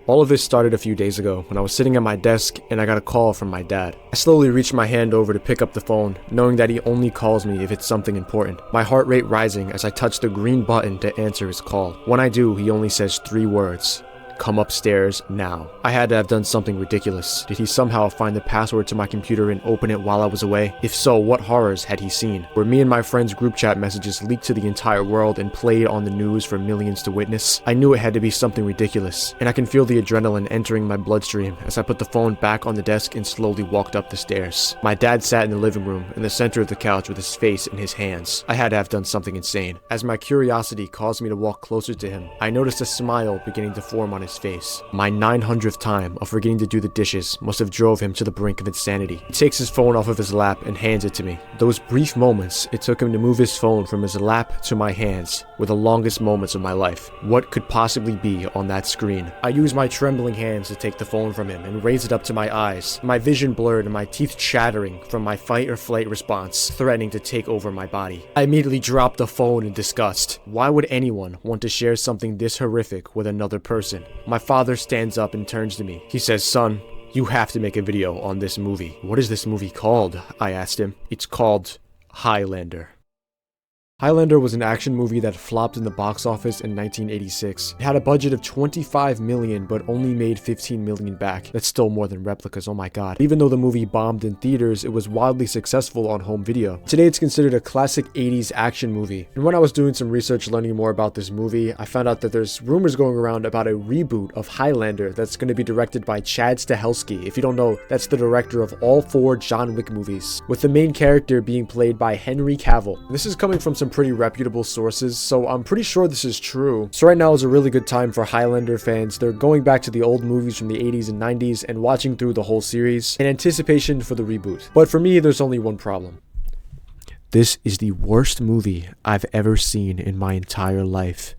All of this started a few days ago when I was sitting at my desk and I got a call from my dad. I slowly reached my hand over to pick up the phone, knowing that he only calls me if it's something important. My heart rate rising as I touch the green button to answer his call. When I do, he only says 3 words. Come upstairs now. I had to have done something ridiculous. Did he somehow find the password to my computer and open it while I was away? If so, what horrors had he seen? Were me and my friends' group chat messages leaked to the entire world and played on the news for millions to witness? I knew it had to be something ridiculous, and I can feel the adrenaline entering my bloodstream as I put the phone back on the desk and slowly walked up the stairs. My dad sat in the living room in the center of the couch with his face in his hands. I had to have done something insane. As my curiosity caused me to walk closer to him, I noticed a smile beginning to form on his face. My 900th time of forgetting to do the dishes must have drove him to the brink of insanity. He takes his phone off of his lap and hands it to me. Those brief moments it took him to move his phone from his lap to my hands were the longest moments of my life. What could possibly be on that screen? I used my trembling hands to take the phone from him and raise it up to my eyes, my vision blurred and my teeth chattering from my fight or flight response, threatening to take over my body. I immediately dropped the phone in disgust. Why would anyone want to share something this horrific with another person? My father stands up and turns to me. He says, "Son, you have to make a video on this movie." "What is this movie called?" I asked him. "It's called Highlander." Highlander was an action movie that flopped in the box office in 1986. It had a budget of $25 million but only made $15 million back. That's still more than Replicas, oh my god. Even though the movie bombed in theaters, it was wildly successful on home video. Today it's considered a classic 80s action movie. And when I was doing some research learning more about this movie, I found out that there's rumors going around about a reboot of Highlander that's going to be directed by Chad Stahelski. If you don't know, that's the director of all 4 John Wick movies, with the main character being played by Henry Cavill. This is coming from some pretty reputable sources, so I'm pretty sure this is true. So right now is a really good time for Highlander fans. They're going back to the old movies from the 80s and 90s and watching through the whole series in anticipation for the reboot. But for me, there's only one problem. This is the worst movie I've ever seen in my entire life.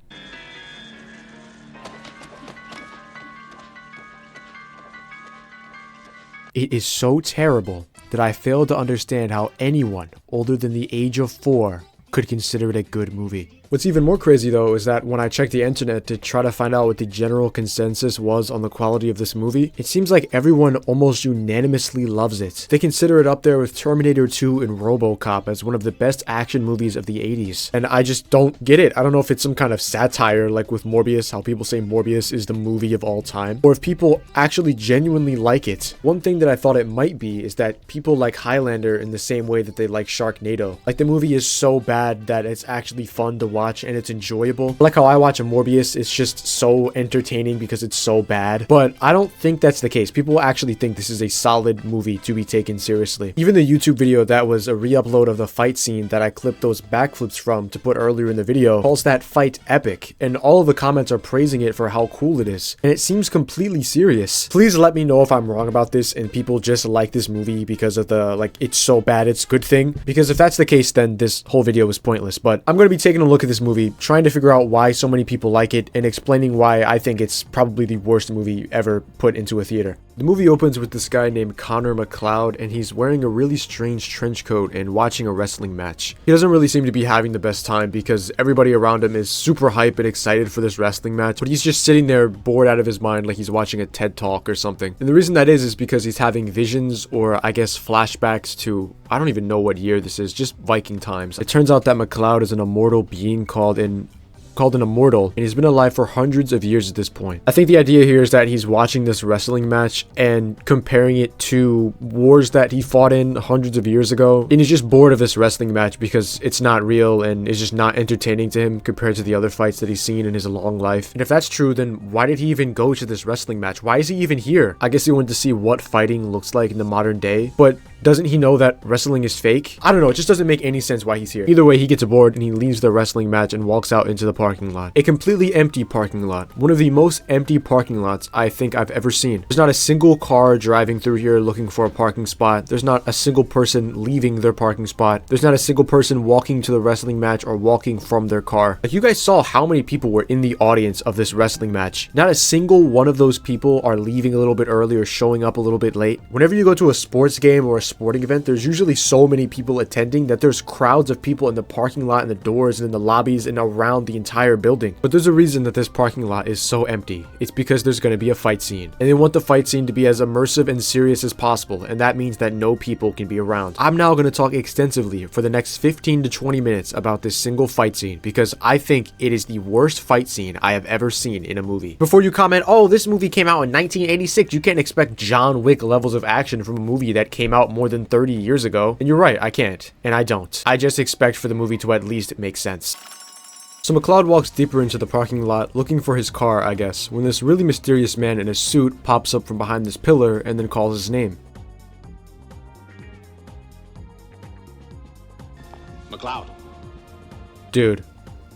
It is so terrible that I fail to understand how anyone older than the age of 4 could consider it a good movie. What's even more crazy though is that when I checked the internet to try to find out what the general consensus was on the quality of this movie, it seems like everyone almost unanimously loves it. They consider it up there with Terminator 2 and RoboCop as one of the best action movies of the 80s. And I just don't get it. I don't know if it's some kind of satire like with Morbius, how people say Morbius is the movie of all time, or if people actually genuinely like it. One thing that I thought it might be is that people like Highlander in the same way that they like Sharknado. Like the movie is so bad that it's actually fun to watch and it's enjoyable. Like how I watch a Morbius, it's just so entertaining because it's so bad. But I don't think that's the case. People actually think this is a solid movie to be taken seriously. Even the YouTube video that was a re-upload of the fight scene that I clipped those backflips from to put earlier in the video calls that fight epic, and all of the comments are praising it for how cool it is, and it seems completely serious. Please let me know if I'm wrong about this and people just like this movie because of the like it's so bad it's good thing, because if that's the case then this whole video is pointless. But I'm going to be taking a look at this movie, trying to figure out why so many people like it and explaining why I think it's probably the worst movie ever put into a theater. The movie opens with this guy named Connor McLeod, and he's wearing a really strange trench coat and watching a wrestling match. He doesn't really seem to be having the best time because everybody around him is super hype and excited for this wrestling match, but he's just sitting there bored out of his mind like he's watching a TED Talk or something. And the reason that is because he's having visions, or I guess flashbacks to, I don't even know what year this is, just Viking times. It turns out that McLeod is an immortal being called an immortal, and he's been alive for hundreds of years at this point. I think the idea here is that he's watching this wrestling match and comparing it to wars that he fought in hundreds of years ago, and he's just bored of this wrestling match because it's not real and it's just not entertaining to him compared to the other fights that he's seen in his long life. And if that's true, then why did he even go to this wrestling match? Why is he even here? I guess he wanted to see what fighting looks like in the modern day, but doesn't he know that wrestling is fake? I don't know, it just doesn't make any sense why he's here. Either way, he gets bored and he leaves the wrestling match and walks out into the parking lot. A completely empty parking lot. One of the most empty parking lots I think I've ever seen. There's not a single car driving through here looking for a parking spot. There's not a single person leaving their parking spot. There's not a single person walking to the wrestling match or walking from their car. Like, you guys saw how many people were in the audience of this wrestling match. Not a single one of those people are leaving a little bit early or showing up a little bit late. Whenever you go to a sports game or a sporting event, there's usually so many people attending that there's crowds of people in the parking lot and the doors and in the lobbies and around the entire entire building. But there's a reason that this parking lot is so empty. It's because there's going to be a fight scene, and they want the fight scene to be as immersive and serious as possible, and that means that no people can be around. I'm now going to talk extensively for the next 15 to 20 minutes about this single fight scene because I think it is the worst fight scene I have ever seen in a movie. Before you comment, oh, this movie came out in 1986, you can't expect John Wick levels of action from a movie that came out more than 30 years ago. And you're right, I can't. And I don't. I just expect for the movie to at least make sense. So McCloud walks deeper into the parking lot, looking for his car, I guess, when this really mysterious man in a suit pops up from behind this pillar and then calls his name. McCloud. Dude.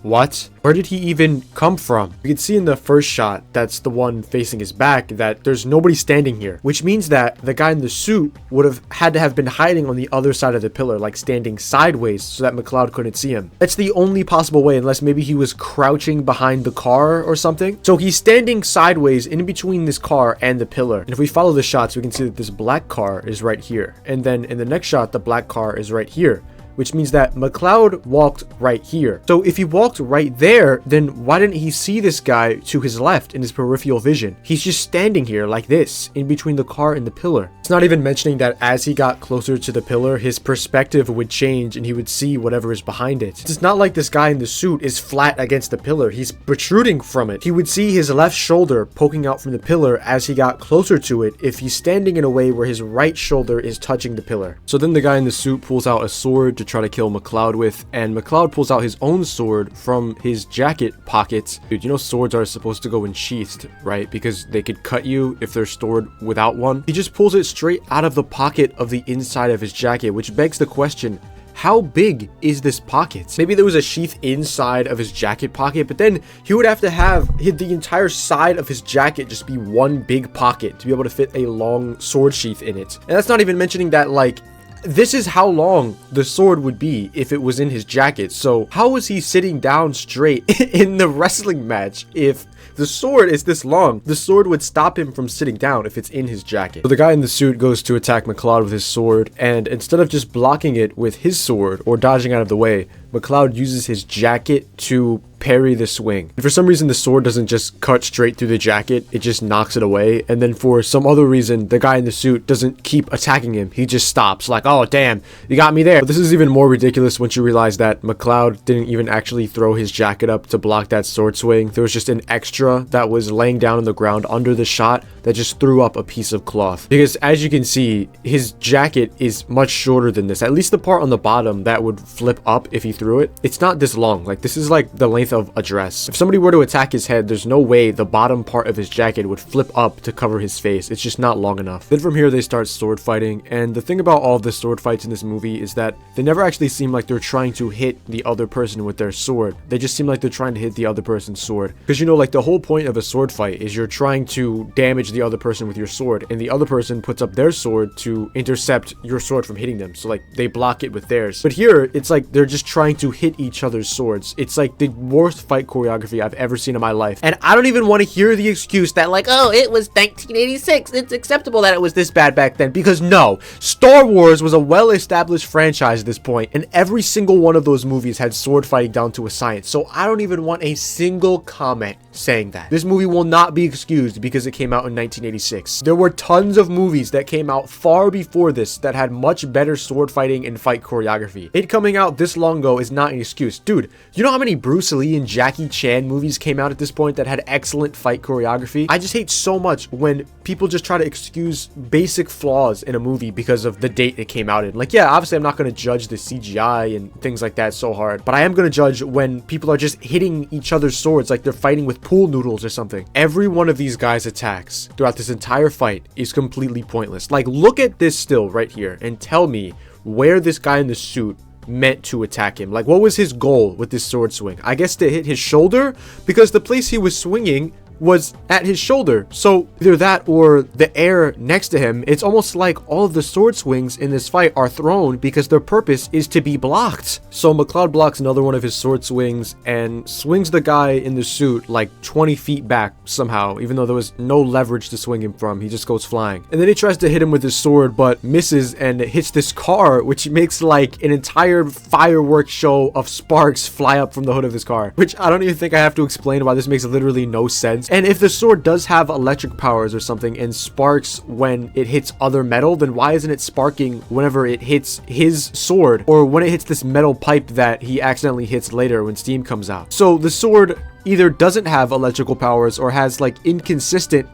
What? Where did he even come from? You can see in the first shot, that's the one facing his back, that there's nobody standing here, which means that the guy in the suit would have had to have been hiding on the other side of the pillar, like standing sideways so that McCloud couldn't see him. That's the only possible way, unless maybe he was crouching behind the car or something. So he's standing sideways in between this car and the pillar. And if we follow the shots, we can see that this black car is right here. And then in the next shot, the black car is right here, which means that McCloud walked right here. So if he walked right there, then why didn't he see this guy to his left in his peripheral vision? He's just standing here like this, in between the car and the pillar. It's not even mentioning that as he got closer to the pillar, his perspective would change and he would see whatever is behind it. It's not like this guy in the suit is flat against the pillar. He's protruding from it. He would see his left shoulder poking out from the pillar as he got closer to it if he's standing in a way where his right shoulder is touching the pillar. So then the guy in the suit pulls out a sword to try to kill McCloud with, and McCloud pulls out his own sword from his jacket pockets. Dude, you know swords are supposed to go sheathed, right? Because they could cut you if they're stored without one. He just pulls it straight out of the pocket of the inside of his jacket, which begs the question, how big is this pocket? Maybe there was a sheath inside of his jacket pocket, but then he would have to have the entire side of his jacket just be one big pocket to be able to fit a long sword sheath in it. And that's not even mentioning that, like, this is how long the sword would be if it was in his jacket. So how was he sitting down straight in the wrestling match if the sword is this long? The sword would stop him from sitting down if it's in his jacket. So the guy in the suit goes to attack McCloud with his sword, and instead of just blocking it with his sword or dodging out of the way, McCloud uses his jacket to parry the swing. And for some reason, the sword doesn't just cut straight through the jacket, it just knocks it away. And then for some other reason, the guy in the suit doesn't keep attacking him. He just stops, like, oh damn, you got me there. But this is even more ridiculous once you realize that McCloud didn't even actually throw his jacket up to block that sword swing. There was just an extra that was laying down on the ground under the shot that just threw up a piece of cloth. Because as you can see, his jacket is much shorter than this. At least the part on the bottom that would flip up if he threw it, it's not this long. Like, this is like the length of a dress. If somebody were to attack his head, there's no way the bottom part of his jacket would flip up to cover his face. It's just not long enough. Then from here, they start sword fighting. And the thing about all of the sword fights in this movie is that they never actually seem like they're trying to hit the other person with their sword. They just seem like they're trying to hit the other person's sword. Because, you know, like, the whole point of a sword fight is you're trying to damage the other person with your sword, and the other person puts up their sword to intercept your sword from hitting them. So, like, they block it with theirs. But here, it's like they're just trying to hit each other's swords. It's like the worst fight choreography I've ever seen in my life. And I don't even want to hear the excuse that, like, oh, it was 1986. It's acceptable that it was this bad back then. Because no, Star Wars was a well-established franchise at this point, and every single one of those movies had sword fighting down to a science. So I don't even want a single comment saying that. This movie will not be excused because it came out in 1986. There were tons of movies that came out far before this that had much better sword fighting and fight choreography. It coming out this long ago is not an excuse. Dude, you know how many Bruce Lee and Jackie Chan movies came out at this point that had excellent fight choreography? I just hate so much when people just try to excuse basic flaws in a movie because of the date it came out in. Like, yeah, obviously I'm not going to judge the CGI and things like that so hard, but I am going to judge when people are just hitting each other's swords like they're fighting with pool noodles or something. Every one of these guys' attacks throughout this entire fight is completely pointless. Like, look at this still right here and tell me where this guy in the suit meant to attack him. Like, what was his goal with this sword swing? I guess to hit his shoulder, because the place he was swinging was at his shoulder. So either that or the air next to him. It's almost like all of the sword swings in this fight are thrown because their purpose is to be blocked. So McCloud blocks another one of his sword swings and swings the guy in the suit like 20 feet back somehow, even though there was no leverage to swing him from. He just goes flying. And then he tries to hit him with his sword, but misses and hits this car, which makes like an entire fireworks show of sparks fly up from the hood of this car, which I don't even think I have to explain why this makes literally no sense. And if the sword does have electric powers or something and sparks when it hits other metal, then why isn't it sparking whenever it hits his sword or when it hits this metal pipe that he accidentally hits later when steam comes out? So the sword either doesn't have electrical powers or has like inconsistent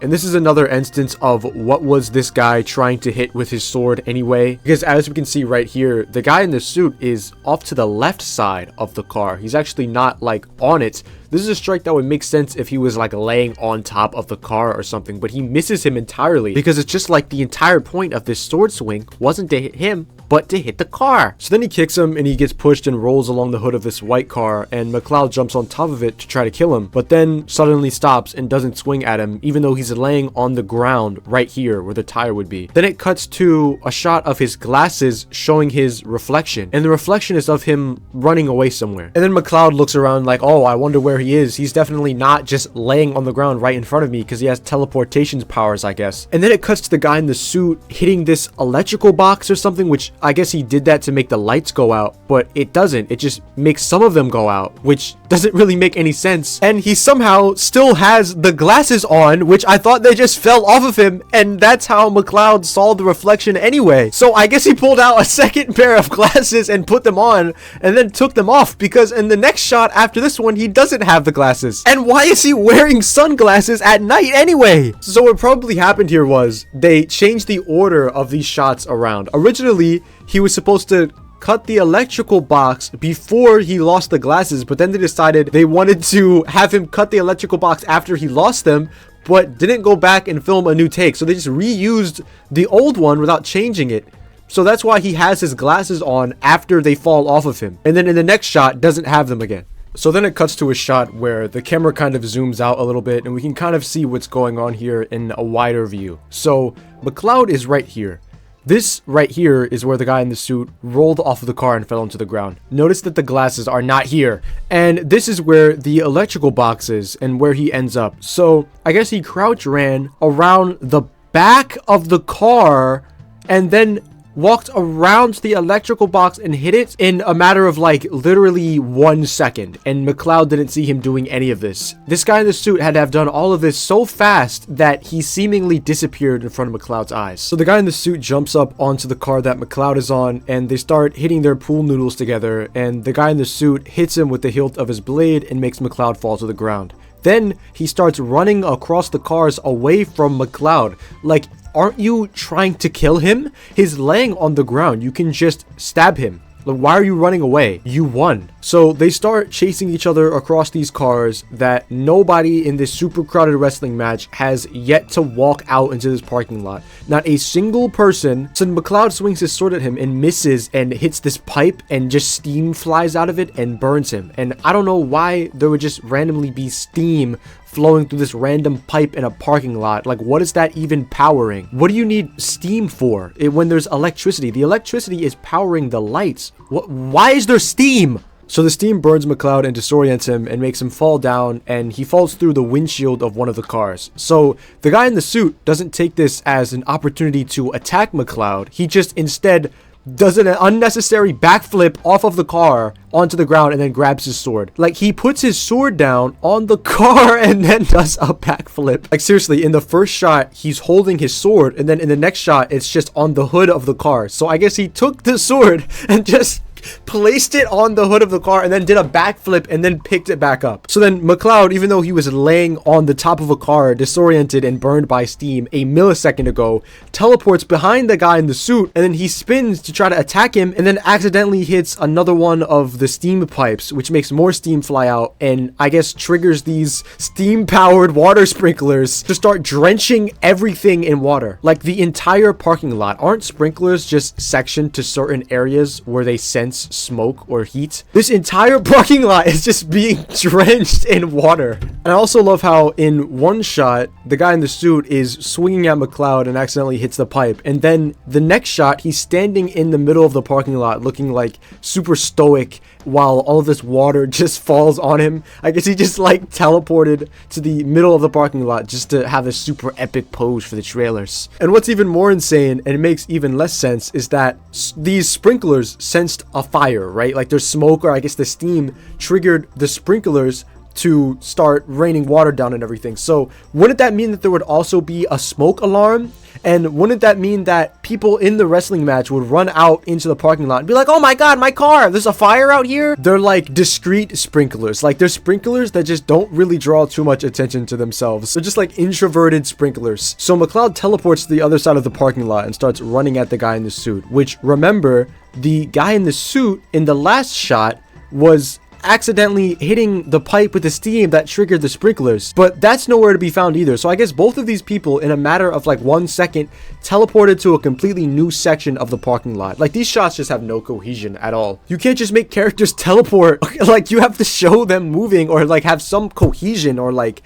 and this is another instance of what was this guy trying to hit with his sword anyway, because as we can see right here, the guy in the suit is off to the left side of the car. He's actually not like on it. This is a strike that would make sense if he was like laying on top of the car or something, but he misses him entirely because it's just like the entire point of this sword swing wasn't to hit him, but to hit the car. So then he kicks him and he gets pushed and rolls along the hood of this white car, and McCloud jumps on top of it to try to kill him, but then suddenly stops and doesn't swing at him, even though he's laying on the ground right here where the tire would be. Then it cuts to a shot of his glasses showing his reflection, and the reflection is of him running away somewhere. And then McCloud looks around like, oh, I wonder where he is. He's definitely not just laying on the ground right in front of me because he has teleportation powers, I guess. And then it cuts to the guy in the suit hitting this electrical box or something, which I guess he did that to make the lights go out, but it doesn't. It just makes some of them go out, which doesn't really make any sense. And he somehow still has the glasses on, which I thought they just fell off of him, and that's how McCloud saw the reflection anyway. So I guess he pulled out a second pair of glasses and put them on and then took them off, because in the next shot after this one, he doesn't have the glasses. And why is he wearing sunglasses at night anyway? So what probably happened here was they changed the order of these shots around. Originally, he was supposed to cut the electrical box before he lost the glasses, but then they decided they wanted to have him cut the electrical box after he lost them, but didn't go back and film a new take. So they just reused the old one without changing it. So that's why he has his glasses on after they fall off of him. And then in the next shot, doesn't have them again. So then it cuts to a shot where the camera kind of zooms out a little bit and we can kind of see what's going on here in a wider view. So McCloud is right here. This right here is where the guy in the suit rolled off of the car and fell onto the ground. Notice that the glasses are not here. And this is where the electrical box is and where he ends up. So I guess he crouch ran around the back of the car and then walked around the electrical box and hit it in a matter of like literally 1 second, and McCloud didn't see him doing any of this. This guy in the suit had to have done all of this so fast that he seemingly disappeared in front of McCloud's eyes. So the guy in the suit jumps up onto the car that McCloud is on, and they start hitting their pool noodles together, and the guy in the suit hits him with the hilt of his blade and makes McCloud fall to the ground. Then he starts running across the cars away from McCloud. Like, aren't you trying to kill him? He's laying on the ground. You can just stab him. Like, why are you running away? You won. So they start chasing each other across these cars that nobody in this super crowded wrestling match has yet to walk out into this parking lot. Not a single person. So McCloud swings his sword at him and misses and hits this pipe, and just steam flies out of it and burns him. And I don't know why there would just randomly be steam flowing through this random pipe in a parking lot. Like, what is that even powering? What do you need steam for when there's electricity? The electricity is powering the lights. Why is there steam? So the steam burns McCloud and disorients him and makes him fall down, and he falls through the windshield of one of the cars. So the guy in the suit doesn't take this as an opportunity to attack McCloud. He just instead does an unnecessary backflip off of the car onto the ground and then grabs his sword. Like, he puts his sword down on the car and then does a backflip. Like, seriously, in the first shot, he's holding his sword, and then in the next shot, it's just on the hood of the car. So I guess he took the sword and just placed it on the hood of the car and then did a backflip and then picked it back up. So then McCloud, even though he was laying on the top of a car, disoriented and burned by steam a millisecond ago, teleports behind the guy in the suit, and then he spins to try to attack him and then accidentally hits another one of the steam pipes, which makes more steam fly out and I guess triggers these steam powered water sprinklers to start drenching everything in water. Like, the entire parking lot. Aren't sprinklers just sectioned to certain areas where they sense intense smoke or heat. This entire parking lot is just being drenched in water. And I also love how in one shot, the guy in the suit is swinging at McCloud and accidentally hits the pipe. And then the next shot, he's standing in the middle of the parking lot looking like super stoic while all of this water just falls on him. I guess he just like teleported to the middle of the parking lot just to have a super epic pose for the trailers. And what's even more insane, and it makes even less sense, is that these sprinklers sensed a fire, right? Like there's smoke, or I guess the steam triggered the sprinklers to start raining water down and everything. So wouldn't that mean that there would also be a smoke alarm? And wouldn't that mean that people in the wrestling match would run out into the parking lot and be like, oh my god, my car, there's a fire out here? They're like discreet sprinklers. Like they're sprinklers that just don't really draw too much attention to themselves. They're just like introverted sprinklers. So McCloud teleports to the other side of the parking lot and starts running at the guy in the suit, which, remember, the guy in the suit in the last shot was accidentally hitting the pipe with the steam that triggered the sprinklers, but that's nowhere to be found either. So I guess both of these people, in a matter of like 1 second, teleported to a completely new section of the parking lot. Like these shots just have no cohesion at all. You can't just make characters teleport. Like you have to show them moving, or like have some cohesion, or like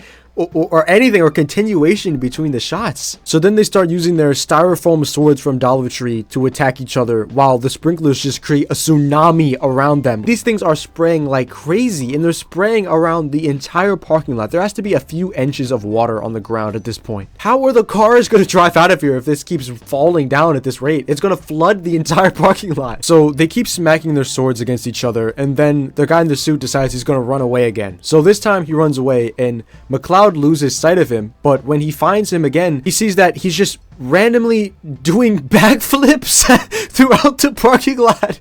or anything, or continuation between the shots. So then they start using their styrofoam swords from Dollar Tree to attack each other, while the sprinklers just create a tsunami around them. These things are spraying like crazy, and they're spraying around the entire parking lot. There has to be a few inches of water on the ground at this point. How are the cars going to drive out of here if this keeps falling down at this rate? It's going to flood the entire parking lot. So they keep smacking their swords against each other, and then the guy in the suit decides he's going to run away again. So this time he runs away, and McCloud loses sight of him, but when he finds him again, he sees that he's just randomly doing backflips throughout the parking lot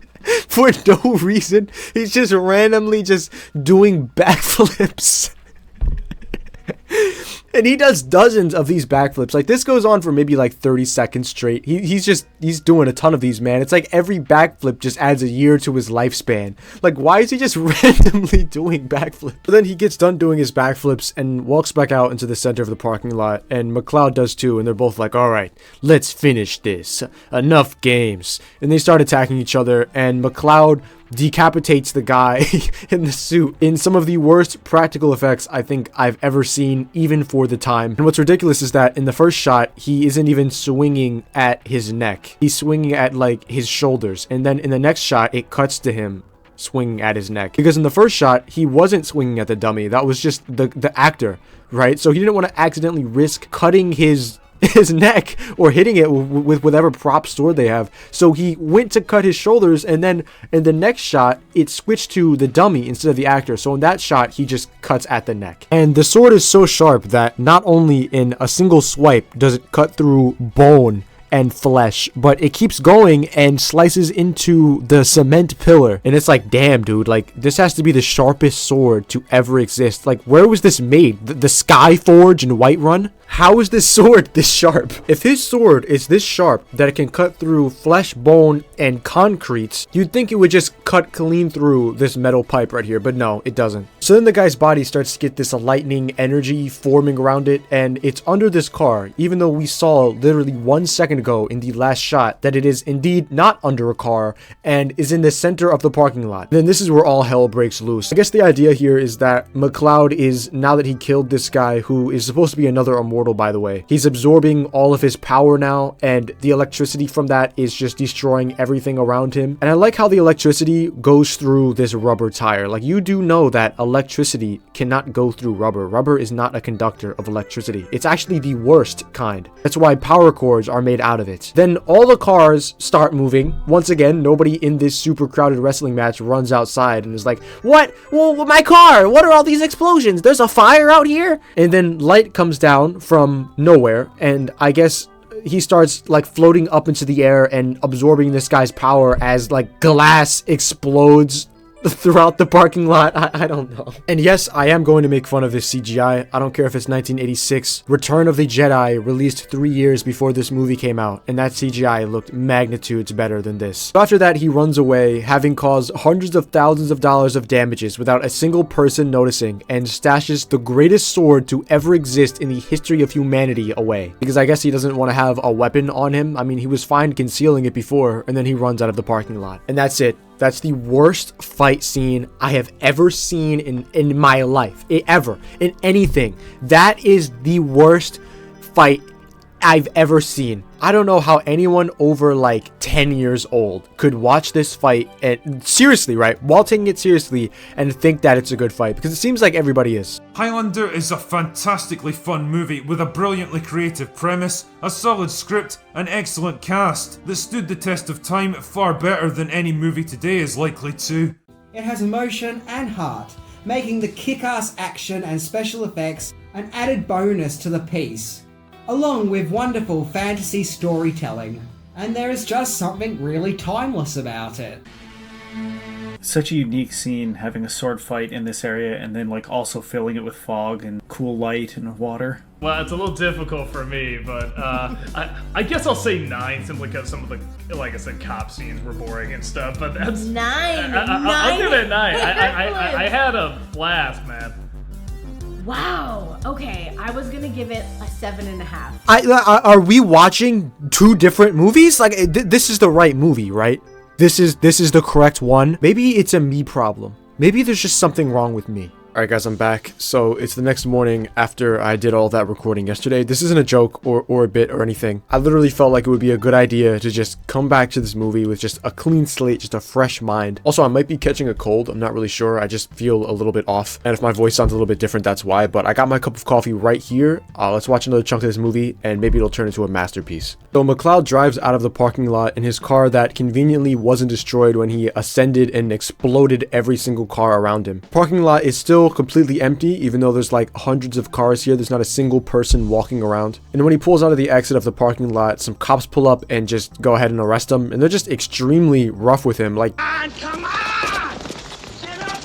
for no reason. He's just randomly just doing backflips. And he does dozens of these backflips. Like this goes on for maybe like 30 seconds straight. He's doing a ton of these, man. It's like every backflip just adds a year to his lifespan. Like why is he just randomly doing backflips? But then he gets done doing his backflips and walks back out into the center of the parking lot, and McCloud does too, and they're both like, all right, let's finish this. Enough games. And they start attacking each other, and McCloud decapitates the guy in the suit in some of the worst practical effects I think I've ever seen, even for the time. And what's ridiculous is that in the first shot, he isn't even swinging at his neck. He's swinging at like his shoulders. And then in the next shot, it cuts to him swinging at his neck. Because in the first shot, he wasn't swinging at the dummy. That was just the actor, right? So he didn't want to accidentally risk cutting his neck or hitting it with whatever prop sword they have. So he went to cut his shoulders, and then in the next shot it switched to the dummy instead of the actor. So in that shot he just cuts at the neck. And the sword is so sharp that not only in a single swipe does it cut through bone and flesh, but it keeps going and slices into the cement pillar. And it's like, damn, dude, like this has to be the sharpest sword to ever exist. Like where was this made? The Sky Forge in Whiterun? How is this sword this sharp? If his sword is this sharp that it can cut through flesh, bone, and concrete, you'd think it would just cut clean through this metal pipe right here, but no, it doesn't. So then the guy's body starts to get this lightning energy forming around it, and it's under this car, even though we saw literally 1 second ago in the last shot that it is indeed not under a car and is in the center of the parking lot. Then this is where all hell breaks loose. I guess the idea here is that McCloud is, now that he killed this guy who is supposed to be another immortal, by the way, he's absorbing all of his power now, and the electricity from that is just destroying everything around him. And I like how the electricity goes through this rubber tire. Like, you do know that electricity cannot go through rubber. Rubber is not a conductor of electricity. It's actually the worst kind. That's why power cords are made out of it. Then all the cars start moving. Once again, nobody in this super crowded wrestling match runs outside and is like, what? Well, my car! What are all these explosions? There's a fire out here? And then light comes down from nowhere, and I guess he starts like floating up into the air and absorbing this guy's power as like glass explodes throughout the parking lot. I don't know. And yes, I am going to make fun of this CGI. I don't care if it's 1986. Return of the Jedi released 3 years before this movie came out, and that CGI looked magnitudes better than this. So after that, he runs away, having caused hundreds of thousands of dollars of damages without a single person noticing, and stashes the greatest sword to ever exist in the history of humanity away. Because I guess he doesn't want to have a weapon on him. I mean, he was fine concealing it before, and then he runs out of the parking lot. And that's it. That's the worst fight scene I have ever seen in my life. Ever. In anything. That is the worst fight I've ever seen. I don't know how anyone over like 10 years old could watch this fight and seriously, right, while taking it seriously and think that it's a good fight, because it seems like everybody is. Highlander is a fantastically fun movie with a brilliantly creative premise, a solid script, an excellent cast that stood the test of time far better than any movie today is likely to. It has emotion and heart, making the kick-ass action and special effects an added bonus to the piece, along with wonderful fantasy storytelling, and there is just something really timeless about it. Such a unique scene, having a sword fight in this area and then like also filling it with fog and cool light and water. Well, it's a little difficult for me, but I guess I'll say 9 simply because some of the, like I said, cop scenes were boring and stuff, but that's... 9! I'll give it 9. I had a blast, man. Wow. Okay, I was gonna give it a 7.5. Are we watching two different movies? Like, this is the right movie, right? This is the correct one. Maybe it's a me problem. Maybe there's just something wrong with me. Alright guys, I'm back. So it's the next morning after I did all that recording yesterday. This isn't a joke or a bit or anything. I literally felt like it would be a good idea to just come back to this movie with just a clean slate, just a fresh mind. Also, I might be catching a cold. I'm not really sure. I just feel a little bit off. And if my voice sounds a little bit different, that's why. But I got my cup of coffee right here. Let's watch another chunk of this movie and maybe it'll turn into a masterpiece. So McLeod drives out of the parking lot in his car that conveniently wasn't destroyed when he ascended and exploded every single car around him. Parking lot is still completely empty, even though there's like hundreds of cars here. There's not a single person walking around. And when he pulls out of the exit of the parking lot, some cops pull up and just go ahead and arrest him. And they're just extremely rough with him. Like, Come on! Get up!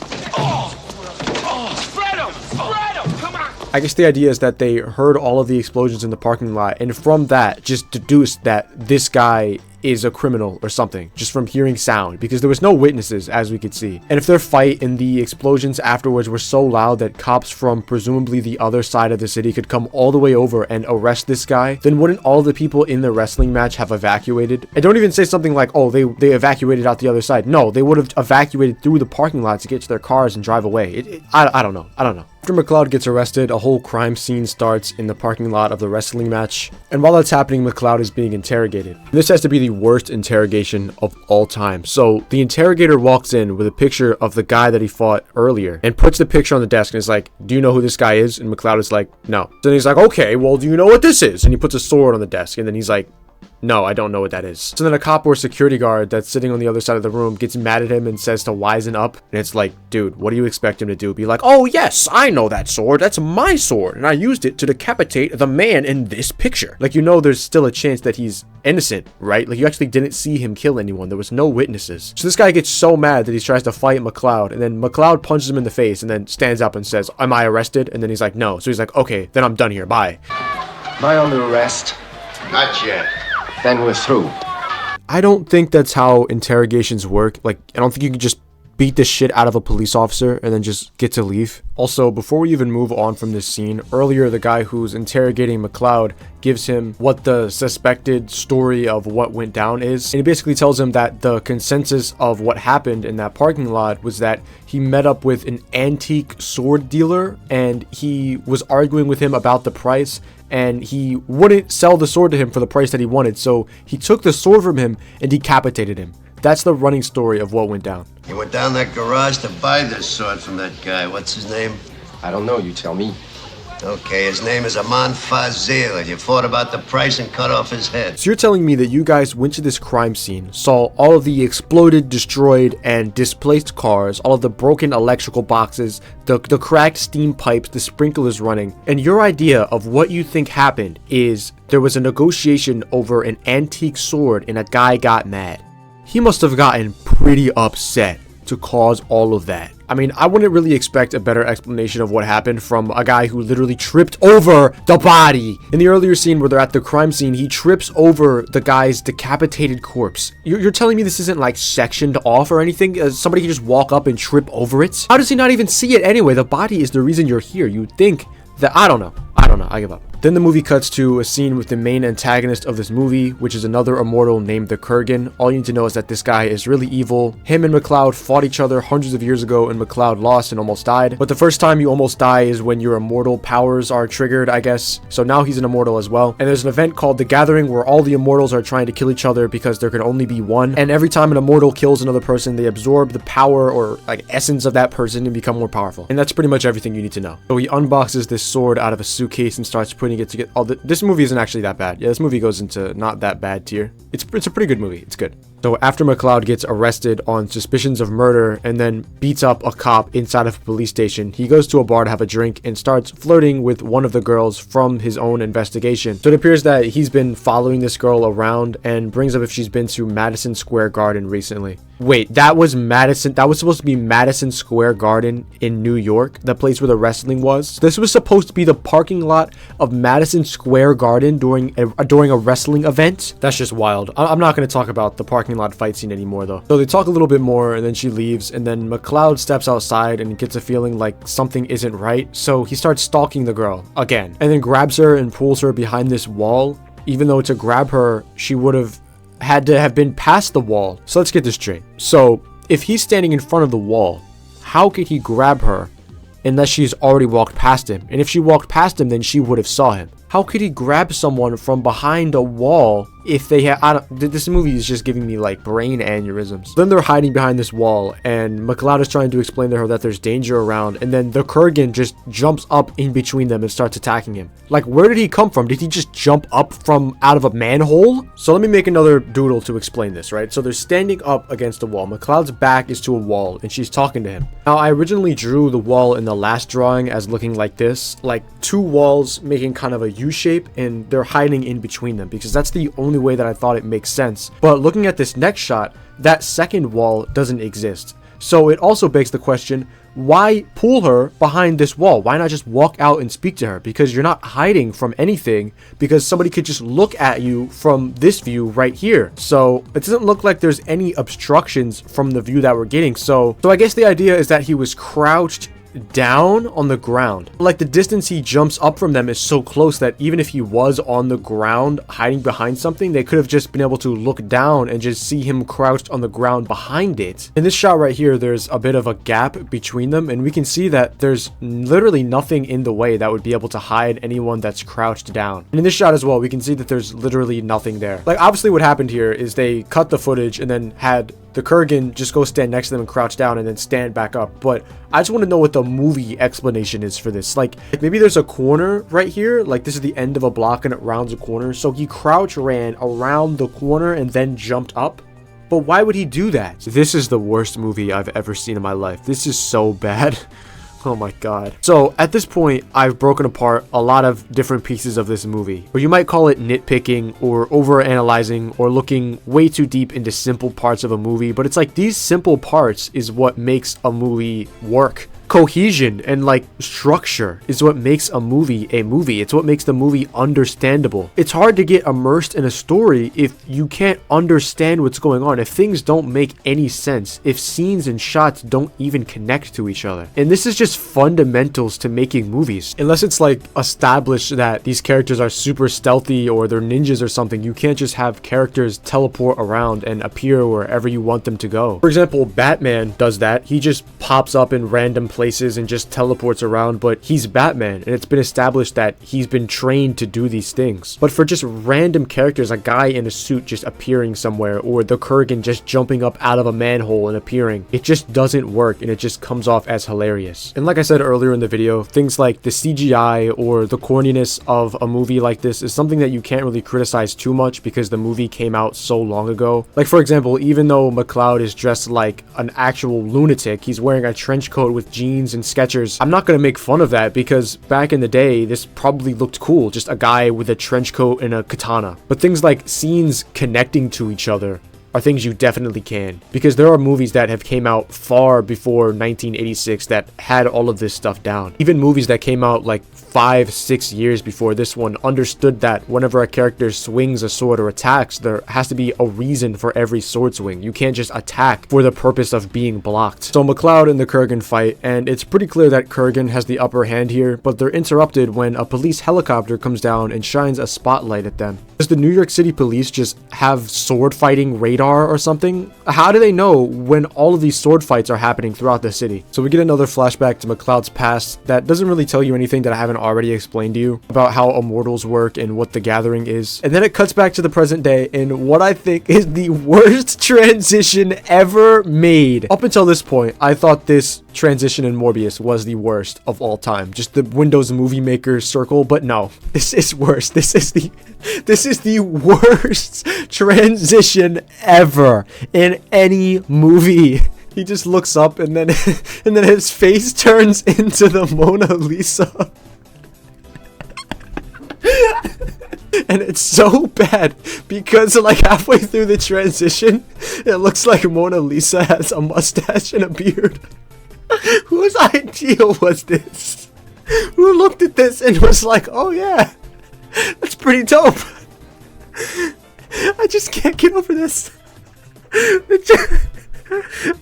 Spread him! Come on! I guess the idea is that they heard all of the explosions in the parking lot, and from that, just deduced that this guy is a criminal or something, just from hearing sound, because there was no witnesses, as we could see. And if their fight and the explosions afterwards were so loud that cops from presumably the other side of the city could come all the way over and arrest this guy, then wouldn't all the people in the wrestling match have evacuated? And don't even say something like, oh, they evacuated out the other side. No, they would have evacuated through the parking lot to get to their cars and drive away. I don't know. After McLeod gets arrested, a whole crime scene starts in the parking lot of the wrestling match. And while that's happening, McLeod is being interrogated. This has to be the worst interrogation of all time. So the interrogator walks in with a picture of the guy that he fought earlier and puts the picture on the desk and is like, do you know who this guy is? And McLeod is like, no. Then he's like, okay, well, do you know what this is? And he puts a sword on the desk and then he's like, no, I don't know what that is. So then a cop or security guard that's sitting on the other side of the room gets mad at him and says to wisen up. And it's like, dude, what do you expect him to do? Be like, oh yes, I know that sword. That's my sword. And I used it to decapitate the man in this picture. Like, you know, there's still a chance that he's innocent, right? Like, you actually didn't see him kill anyone. There was no witnesses. So this guy gets so mad that he tries to fight McLeod. And then McLeod punches him in the face and then stands up and says, am I arrested? And then he's like, no. So he's like, okay, then I'm done here. Bye. Am I under arrest? Not yet. Then we're through. I don't think that's how interrogations work. Like, I don't think you can just beat the shit out of a police officer and then just get to leave. Also, before we even move on from this scene, earlier the guy who's interrogating McLeod gives him what the suspected story of what went down is. And he basically tells him that the consensus of what happened in that parking lot was that he met up with an antique sword dealer and he was arguing with him about the price, and he wouldn't sell the sword to him for the price that he wanted, so he took the sword from him and decapitated him. That's the running story of what went down. You went down that garage to buy this sword from that guy. What's his name? I don't know, you tell me. Okay, his name is Aman Fazil, and you fought about the price and cut off his head. So you're telling me that you guys went to this crime scene, saw all of the exploded, destroyed, and displaced cars, all of the broken electrical boxes, the cracked steam pipes, the sprinklers running, and your idea of what you think happened is there was a negotiation over an antique sword and a guy got mad. He must have gotten pretty upset to cause all of that. I mean, I wouldn't really expect a better explanation of what happened from a guy who literally tripped over the body. In the earlier scene where they're at the crime scene, he trips over the guy's decapitated corpse. You're telling me this isn't like sectioned off or anything? Somebody can just walk up and trip over it? How does he not even see it anyway? The body is the reason you're here. You'd think that, I don't know. I give up. Then the movie cuts to a scene with the main antagonist of this movie, which is another immortal named the Kurgan. All you need to know is that this guy is really evil. Him and McLeod fought each other hundreds of years ago, and McLeod lost and almost died. But the first time you almost die is when your immortal powers are triggered, I guess. So now he's an immortal as well. And there's an event called The Gathering where all the immortals are trying to kill each other because there can only be one. And every time an immortal kills another person, they absorb the power or like essence of that person and become more powerful. And that's pretty much everything you need to know. So he unboxes this sword out of a suitcase and starts putting it together. Oh, this movie isn't actually that bad. Yeah, this movie goes into not that bad tier. It's a pretty good movie. It's good. So after McLeod gets arrested on suspicions of murder and then beats up a cop inside of a police station, he goes to a bar to have a drink and starts flirting with one of the girls from his own investigation. So it appears that he's been following this girl around and brings up if she's been to Madison Square Garden recently. Wait, that was supposed to be Madison Square Garden in New York, the place where the wrestling was. This was supposed to be the parking lot of Madison Square Garden during a wrestling event. That's just wild. I'm not going to talk about the parking lot fight scene anymore though. So they talk a little bit more and then she leaves, and then McLeod steps outside and gets a feeling like something isn't right. So he starts stalking the girl again and then grabs her and pulls her behind this wall, even though to grab her, she would have had to have been past the wall. So let's get this straight. So if he's standing in front of the wall, how could he grab her unless she's already walked past him? And if she walked past him, then she would have saw him. How could he grab someone from behind a wall if they had... This movie is just giving me like brain aneurysms. Then they're hiding behind this wall and McLeod is trying to explain to her that there's danger around, and then the Kurgan just jumps up in between them and starts attacking him. Like, where did he come from? Did he just jump up from out of a manhole? So let me make another doodle to explain this, right? So they're standing up against a wall. McLeod's back is to a wall and she's talking to him. Now, I originally drew the wall in the last drawing as looking like this, like two walls making kind of a U-shape, and they're hiding in between them because that's the only way that I thought it makes sense. But looking at this next shot, that second wall doesn't exist. So it also begs the question, why pull her behind this wall? Why not just walk out and speak to her? Because you're not hiding from anything, because somebody could just look at you from this view right here. So it doesn't look like there's any obstructions from the view that we're getting. So I guess the idea is that he was crouched down on the ground. Like, the distance he jumps up from them is so close that even if he was on the ground hiding behind something, they could have just been able to look down and just see him crouched on the ground behind it. In this shot right here, there's a bit of a gap between them, and we can see that there's literally nothing in the way that would be able to hide anyone that's crouched down. And in this shot as well, we can see that there's literally nothing there. Like, obviously what happened here is they cut the footage and then had the Kurgan just go stand next to them and crouch down and then stand back up. But I just want to know what the movie explanation is for this. Like maybe there's a corner right here, like this is the end of a block and it rounds a corner, so he crouch ran around the corner and then jumped up. But why would he do that? This is the worst movie I've ever seen in my life. This is so bad. Oh my god. So at this point, I've broken apart a lot of different pieces of this movie, or you might call it nitpicking or overanalyzing or looking way too deep into simple parts of a movie. But it's like these simple parts is what makes a movie work. Cohesion and like structure is what makes a movie a movie. It's what makes the movie understandable. It's hard to get immersed in a story if you can't understand what's going on, if things don't make any sense, if scenes and shots don't even connect to each other. And this is just fundamentals to making movies. Unless it's like established that these characters are super stealthy or they're ninjas or something, you can't just have characters teleport around and appear wherever you want them to go. For example, Batman does that. He just pops up in random places and just teleports around, but he's Batman and it's been established that he's been trained to do these things. But for just random characters, a guy in a suit just appearing somewhere, or the Kurgan just jumping up out of a manhole and appearing, it just doesn't work and it just comes off as hilarious. And like I said earlier in the video, things like the CGI or the corniness of a movie like this is something that you can't really criticize too much because the movie came out so long ago. Like for example, even though McLeod is dressed like an actual lunatic, he's wearing a trench coat with jeans and Skechers, I'm not going to make fun of that because back in the day this probably looked cool, just a guy with a trench coat and a katana. But things like scenes connecting to each other, are things you definitely can. Because there are movies that have came out far before 1986 that had all of this stuff down. Even movies that came out like 5-6 years before this one understood that whenever a character swings a sword or attacks, there has to be a reason for every sword swing. You can't just attack for the purpose of being blocked. So McCloud and the Kurgan fight, and it's pretty clear that Kurgan has the upper hand here, but they're interrupted when a police helicopter comes down and shines a spotlight at them. Does the New York City police just have sword fighting radar or something? How do they know when all of these sword fights are happening throughout the city? So we get another flashback to McCloud's past that doesn't really tell you anything that I haven't already explained to you about how immortals work and what the gathering is. And then it cuts back to the present day in what I think is the worst transition ever made. Up until this point, I thought this transition in Morbius was the worst of all time. Just the Windows Movie Maker circle, but no, this is worse. This is the worst transition ever in any movie. He just looks up and then and then his face turns into the Mona Lisa. And it's so bad because like halfway through the transition, it looks like Mona Lisa has a mustache and a beard. Whose idea was this? Who looked at this and was like, oh yeah, that's pretty dope. I just can't get over this.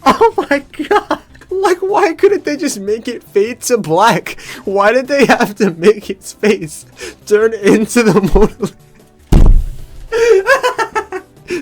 Oh my god. Like, why couldn't they just make it fade to black? Why did they have to make his face turn into the Mona Lisa?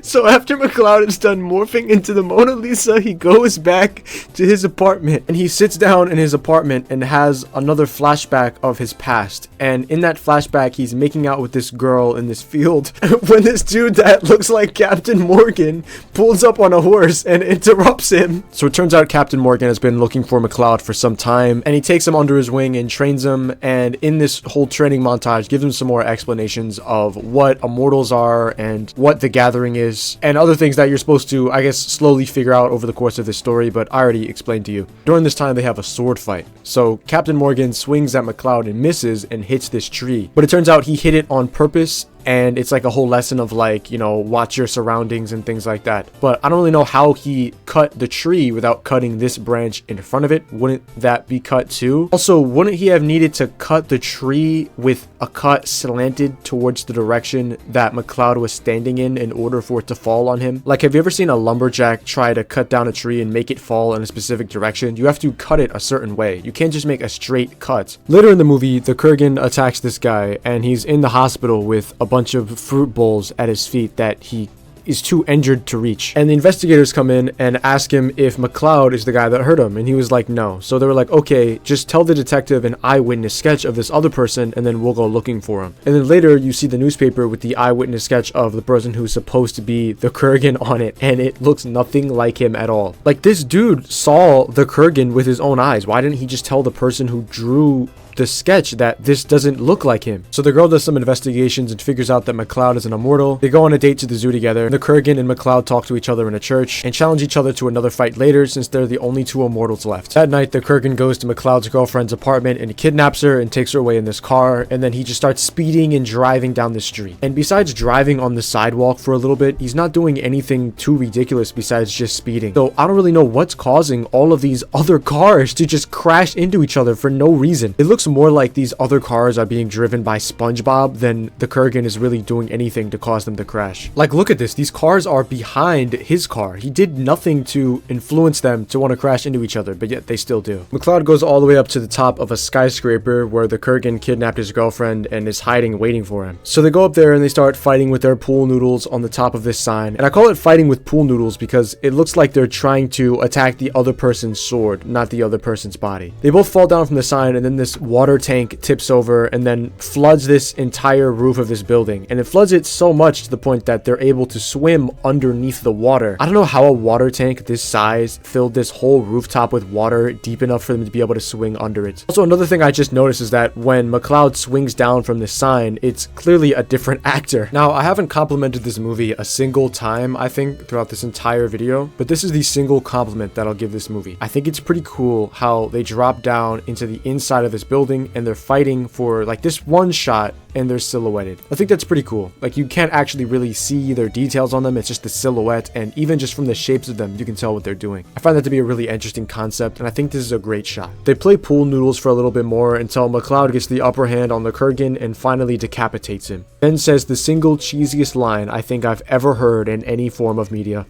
So after McCloud is done morphing into the Mona Lisa, he goes back to his apartment and he sits down in his apartment and has another flashback of his past. And in that flashback, he's making out with this girl in this field when this dude that looks like Captain Morgan pulls up on a horse and interrupts him. So it turns out Captain Morgan has been looking for McCloud for some time, and he takes him under his wing and trains him. And in this whole training montage, gives him some more explanations of what immortals are and what the gathering is, and other things that you're supposed to, I guess, slowly figure out over the course of this story, but I already explained to you. During this time, they have a sword fight. So Captain Morgan swings at McCloud and misses and hits this tree. But it turns out he hit it on purpose, and it's like a whole lesson of like, you know, watch your surroundings and things like that. But I don't really know how he cut the tree without cutting this branch in front of it. Wouldn't that be cut too? Also, wouldn't he have needed to cut the tree with a cut slanted towards the direction that McCloud was standing in order for it to fall on him? Like, have you ever seen a lumberjack try to cut down a tree and make it fall in a specific direction? You have to cut it a certain way. You can't just make a straight cut. Later in the movie, the Kurgan attacks this guy and he's in the hospital with a bunch of fruit bowls at his feet that he is too injured to reach. And the investigators come in and ask him if McCloud is the guy that hurt him, and he was like, no. So they were like, okay, just tell the detective an eyewitness sketch of this other person and then we'll go looking for him. And then later you see the newspaper with the eyewitness sketch of the person who's supposed to be the Kurgan on it, and it looks nothing like him at all. Like, this dude saw the Kurgan with his own eyes. Why didn't he just tell the person who drew the sketch that this doesn't look like him? So the girl does some investigations and figures out that McCloud is an immortal. They go on a date to the zoo together. The Kurgan and McCloud talk to each other in a church and challenge each other to another fight later, since they're the only two immortals left. That night, the Kurgan goes to McCloud's girlfriend's apartment and kidnaps her and takes her away in this car, and then he just starts speeding and driving down the street. And besides driving on the sidewalk for a little bit, he's not doing anything too ridiculous besides just speeding. So I don't really know what's causing all of these other cars to just crash into each other for no reason. It looks more like these other cars are being driven by SpongeBob than the Kurgan is really doing anything to cause them to crash. Like, look at this. These cars are behind his car. He did nothing to influence them to want to crash into each other, but yet they still do. McCloud goes all the way up to the top of a skyscraper where the Kurgan kidnapped his girlfriend and is hiding, waiting for him. So they go up there and they start fighting with their pool noodles on the top of this sign. And I call it fighting with pool noodles because it looks like they're trying to attack the other person's sword, not the other person's body. They both fall down from the sign, and then this water tank tips over and then floods this entire roof of this building, and it floods it so much to the point that they're able to swim underneath the water. I don't know how a water tank this size filled this whole rooftop with water deep enough for them to be able to swing under it. Also, another thing I just noticed is that when McCloud swings down from this sign, it's clearly a different actor. Now, I haven't complimented this movie a single time, I think, throughout this entire video, but this is the single compliment that I'll give this movie. I think it's pretty cool how they drop down into the inside of this building building and they're fighting for like this one shot and they're silhouetted. I think that's pretty cool. Like you can't actually really see their details on them. It's just the silhouette, and even just from the shapes of them, you can tell what they're doing. I find that to be a really interesting concept, and I think this is a great shot. They play pool noodles for a little bit more until McCloud gets the upper hand on the Kurgan and finally decapitates him. Ben says the single cheesiest line I think I've ever heard in any form of media.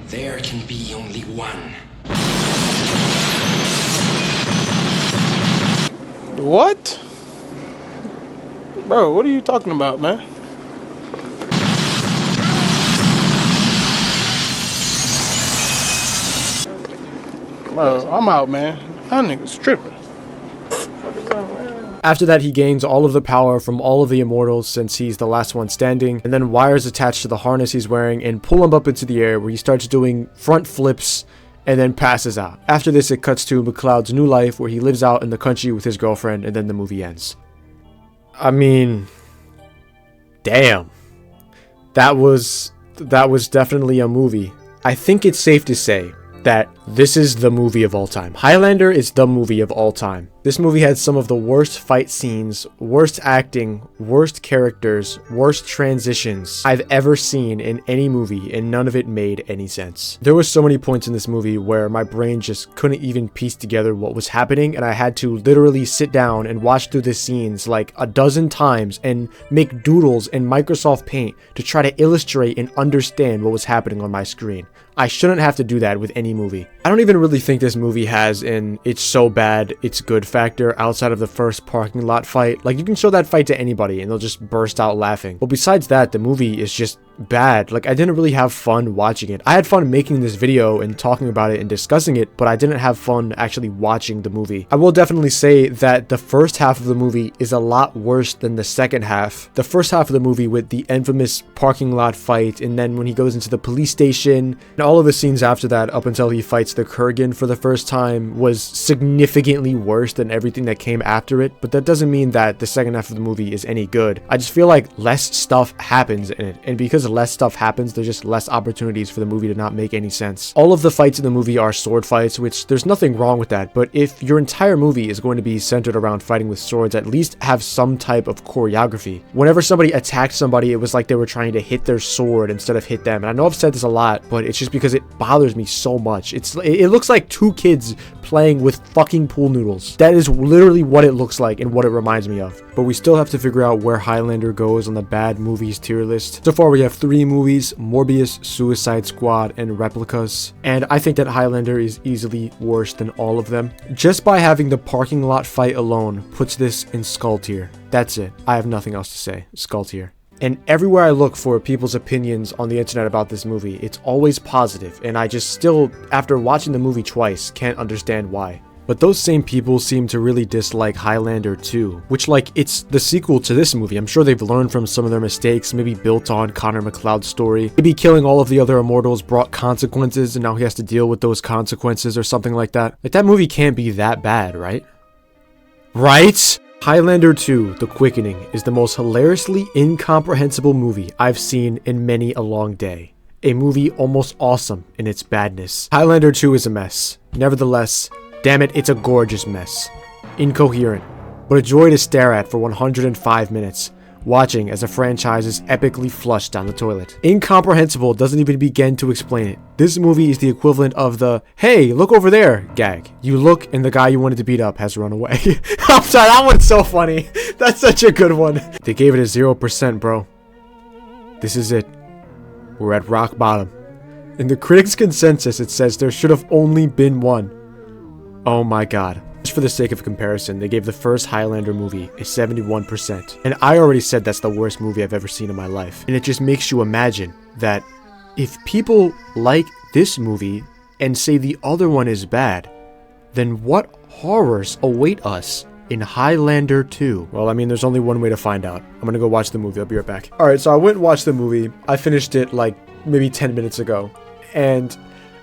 There can be only one. What? Bro, what are you talking about, man? Bro, I'm out, man. That nigga's tripping. After that, he gains all of the power from all of the immortals since he's the last one standing, and then wires attached to the harness he's wearing and pull him up into the air where he starts doing front flips and then passes out. After this, it cuts to McCloud's new life where he lives out in the country with his girlfriend, and then the movie ends. I mean, damn. That was definitely a movie. I think it's safe to say that this is the movie of all time. Highlander is the movie of all time. This movie had some of the worst fight scenes, worst acting, worst characters, worst transitions I've ever seen in any movie, and none of it made any sense. There were so many points in this movie where my brain just couldn't even piece together what was happening, and I had to literally sit down and watch through the scenes like a dozen times and make doodles in Microsoft Paint to try to illustrate and understand what was happening on my screen. I shouldn't have to do that with any movie. I don't even really think this movie has an it's so bad, it's good factor outside of the first parking lot fight. Like, you can show that fight to anybody and they'll just burst out laughing. But besides that, the movie is just bad. Like, I didn't really have fun watching it. I had fun making this video and talking about it and discussing it, but I didn't have fun actually watching the movie. I will definitely say that the first half of the movie is a lot worse than the second half. The first half of the movie with the infamous parking lot fight, and then when he goes into the police station, and all of the scenes after that up until he fights the Kurgan for the first time was significantly worse than everything that came after it, but that doesn't mean that the second half of the movie is any good. I just feel like less stuff happens in it, and because less stuff happens, there's just less opportunities for the movie to not make any sense. All of the fights in the movie are sword fights, which there's nothing wrong with that, but if your entire movie is going to be centered around fighting with swords, at least have some type of choreography. Whenever somebody attacked somebody, it was like they were trying to hit their sword instead of hit them, and I know I've said this a lot, but it's just because it bothers me so much. It looks like two kids playing with fucking pool noodles. That is literally what it looks like and what it reminds me of. But we still have to figure out where Highlander goes on the bad movies tier list. So far we have 3 movies: Morbius, Suicide Squad, and Replicas. And I think that Highlander is easily worse than all of them. Just by having the parking lot fight alone puts this in Skull tier. That's it. I have nothing else to say. Skull tier. And everywhere I look for people's opinions on the internet about this movie, it's always positive, and I just still, after watching the movie twice, can't understand why. But those same people seem to really dislike Highlander 2, which, like, it's the sequel to this movie. I'm sure they've learned from some of their mistakes, maybe built on Connor McCloud's story. Maybe killing all of the other immortals brought consequences, and now he has to deal with those consequences or something like that. Like, that movie can't be that bad, right? Right? Highlander 2: The Quickening is the most hilariously incomprehensible movie I've seen in many a long day. A movie almost awesome in its badness. Highlander 2 is a mess. Nevertheless, damn it, it's a gorgeous mess. Incoherent, but a joy to stare at for 105 minutes, watching as a franchise is epically flushed down the toilet. Incomprehensible doesn't even begin to explain it. This movie is the equivalent of the "hey, look over there" gag. You look and the guy you wanted to beat up has run away. I'm sorry, that one's so funny. That's such a good one. They gave it a 0%, bro. This is it. We're at rock bottom. In the critics' consensus, it says there should have only been one. Oh my god. Just for the sake of comparison, they gave the first Highlander movie a 71%. And I already said that's the worst movie I've ever seen in my life. And it just makes you imagine that if people like this movie and say the other one is bad, then what horrors await us in Highlander 2? Well, I mean, there's only one way to find out. I'm gonna go watch the movie. I'll be right back. Alright, so I went and watched the movie. I finished it like maybe 10 minutes ago. And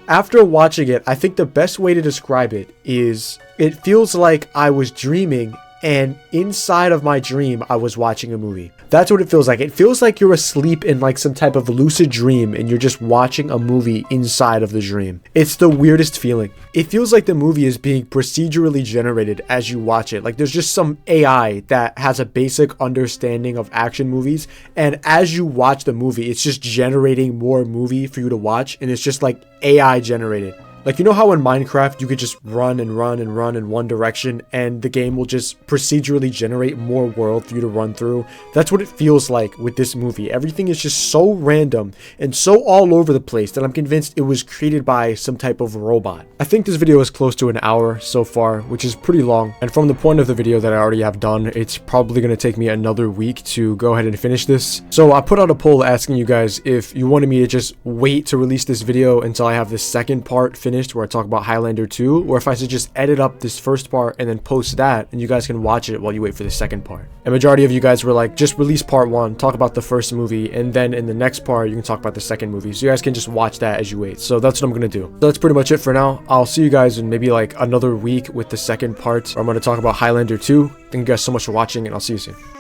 after watching it, I think the best way to describe it is it feels like I was dreaming and inside of my dream, I was watching a movie. That's what it feels like. It feels like you're asleep in like some type of lucid dream and you're just watching a movie inside of the dream. It's the weirdest feeling. It feels like the movie is being procedurally generated as you watch it. Like there's just some AI that has a basic understanding of action movies, and as you watch the movie, it's just generating more movie for you to watch, and it's just like AI generated. Like, you know how in Minecraft you could just run and run and run in one direction and the game will just procedurally generate more world for you to run through? That's what it feels like with this movie. Everything is just so random and so all over the place that I'm convinced it was created by some type of robot. I think this video is close to an hour so far, which is pretty long. And from the point of the video that I already have done, it's probably going to take me another week to go ahead and finish this. So I put out a poll asking you guys if you wanted me to just wait to release this video until I have the second part finished, where I talk about Highlander 2, or if I should just edit up this first part and then post that and you guys can watch it while you wait for the second part. And majority of you guys were like, just release part 1, talk about the first movie, and then in the next part you can talk about the second movie, so you guys can just watch that as you wait. So that's what I'm gonna do. So that's pretty much it for now. I'll see you guys in maybe like another week with the second part, where I'm gonna talk about Highlander 2. Thank you guys so much for watching, and I'll see you soon.